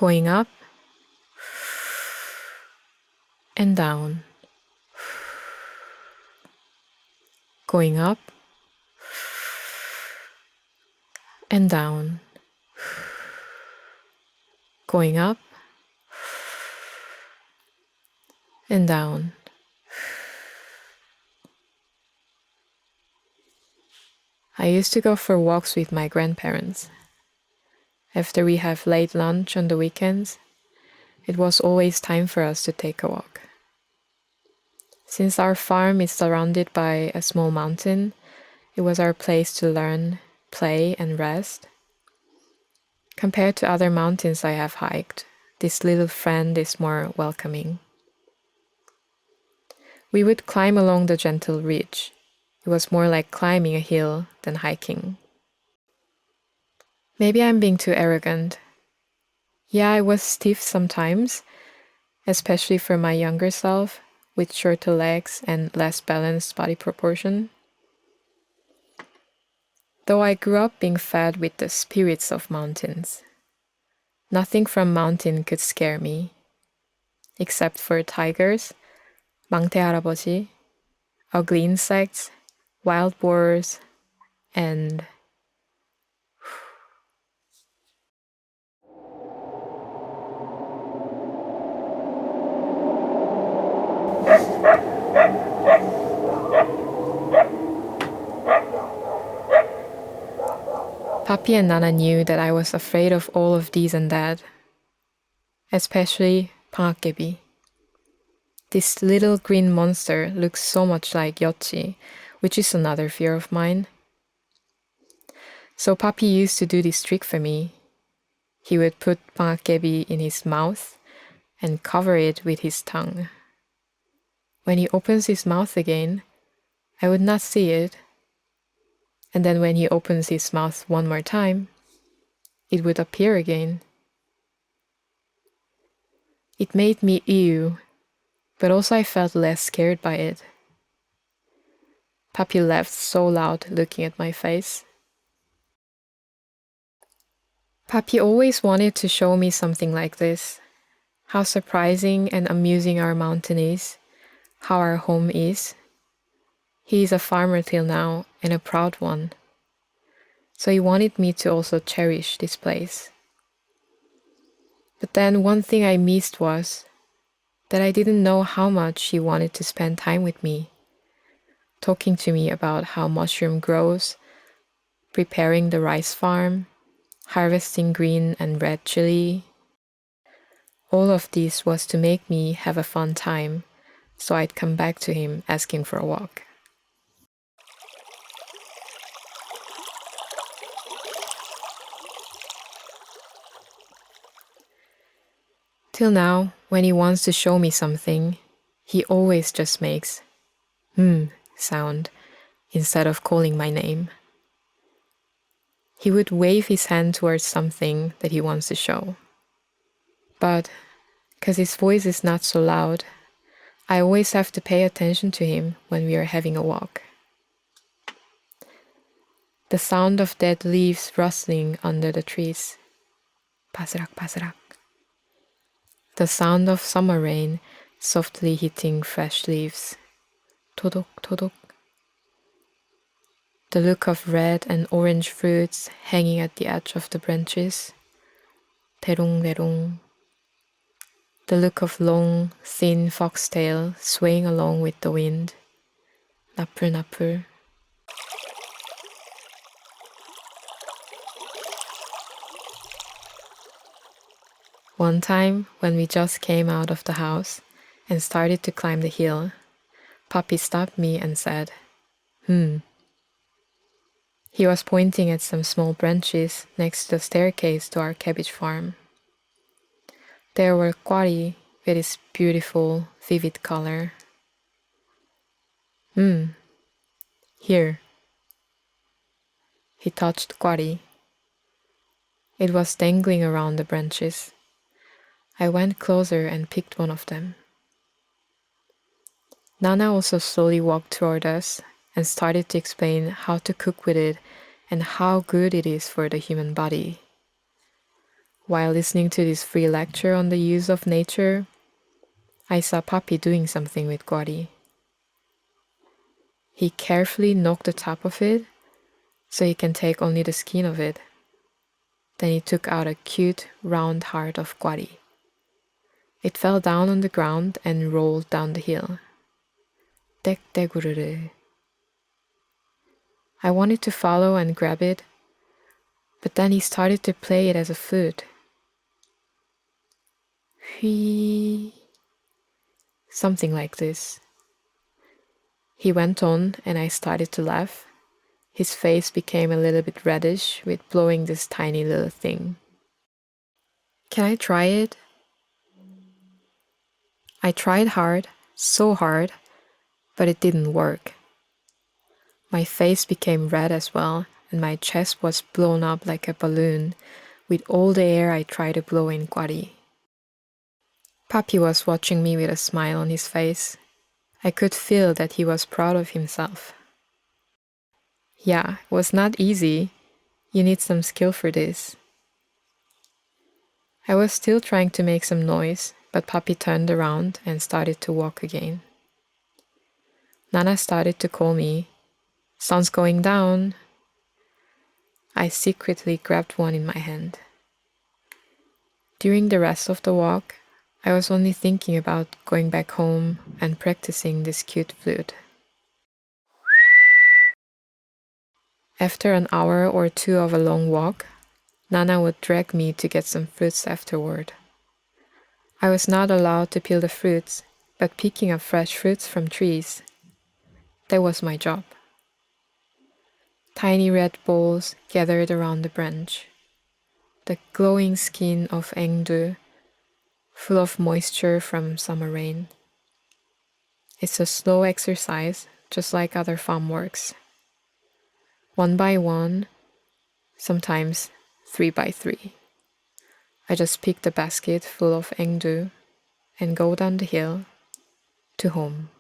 going up and down, going up and down, going up and down. I used to go for walks with my grandparents. After we have late lunch on the weekends, it was always time for us to take a walk. Since our farm is surrounded by a small mountain, it was our place to learn, play, and rest. Compared to other mountains I have hiked, this little friend is more welcoming. We would climb along the gentle ridge. It was more like climbing a hill than hiking. Maybe I'm being too arrogant. Yeah, I was stiff sometimes, especially for my younger self, with shorter legs and less balanced body proportion. Though I grew up being fed with the spirits of mountains. Nothing from mountain could scare me, except for tigers, 망태 할아버지, ugly insects, wild boars, and Papi and Nana knew that I was afraid of all of these and that, especially 방앗개비. This little green monster looks so much like Yochi, which is another fear of mine. So Papi used to do this trick for me. He would put 방앗개비 in his mouth and cover it with his tongue. When he opens his mouth again, I would not see it. And then when he opens his mouth one more time, it would appear again. It made me ew, but also I felt less scared by it. Papi laughed so loud looking at my face. Papi always wanted to show me something like this. How surprising and amusing our mountain is, how our home is. He is a farmer till now, and a proud one. So he wanted me to also cherish this place. But then one thing I missed was that I didn't know how much he wanted to spend time with me, talking to me about how mushroom grows, preparing the rice farm, harvesting green and red chili. All of this was to make me have a fun time, so I'd come back to him asking for a walk. Till now, when he wants to show me something, he always just makes sound instead of calling my name. He would wave his hand towards something that he wants to show. But because his voice is not so loud, I always have to pay attention to him when we are having a walk. The sound of dead leaves rustling under the trees. 바스락 바스락. The sound of summer rain softly hitting fresh leaves. 토독 토독. The look of red and orange fruits hanging at the edge of the branches. 대롱대롱. The look of long, thin foxtail swaying along with the wind. 나풀나풀. One time, when we just came out of the house and started to climb the hill, Papi stopped me and said, He was pointing at some small branches next to the staircase to our cabbage farm. There were 꽈리 with its beautiful, vivid color. Here. He touched 꽈리. It was dangling around the branches. I went closer and picked one of them. Nana also slowly walked toward us and started to explain how to cook with it and how good it is for the human body. While listening to this free lecture on the use of nature, I saw Papi doing something with Gwari. He carefully knocked the top of it so he can take only the skin of it. Then he took out a cute, round heart of Gwari. It fell down on the ground and rolled down the hill. 떼떼구르르. I wanted to follow and grab it, but then he started to play it as a flute. Hui. Something like this. He went on and I started to laugh. His face became a little bit reddish with blowing this tiny little thing. Can I try it? I tried hard, so hard, but it didn't work. My face became red as well, and my chest was blown up like a balloon with all the air I tried to blow in Gwari. Papi was watching me with a smile on his face. I could feel that he was proud of himself. Yeah, it was not easy. You need some skill for this. I was still trying to make some noise, but Papi turned around and started to walk again. Nana started to call me, "Sun's going down." I secretly grabbed one in my hand. During the rest of the walk, I was only thinking about going back home and practicing this cute flute. After an hour or two of a long walk, Nana would drag me to get some fruits afterward. I was not allowed to peel the fruits, but picking up fresh fruits from trees. That was my job. Tiny red balls gathered around the branch. The glowing skin of engdu, full of moisture from summer rain. It's a slow exercise, just like other farm works. 1 by 1, sometimes 3 by 3. I just pick the basket full of engdu and go down the hill to home.